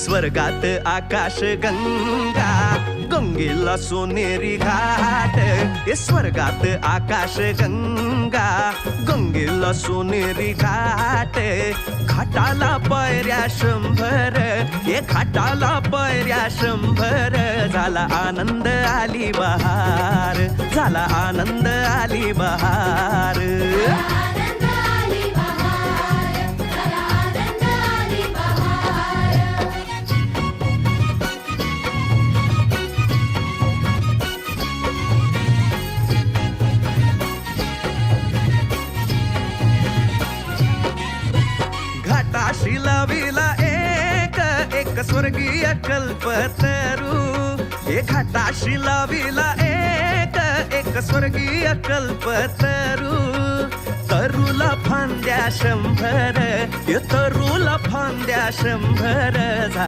स्वर्गात आकाश गंगा, गंगेला सोनेरी घाट. स्वर्गात आकाश गंगा, गंगेला सोनेरी घाट. घाटाला पायऱ्या 100, घाटाला पायऱ्या 100. झाला आनंद आली बहार, झाला आनंद आली बहार. घाटाशी लाविला एक स्वर्गीय कल्पतरू. घाटाशी लाविला एक स्वर्गीय कल्पतरू. तरूला फांद्या 100, तरूला फांद्या 100.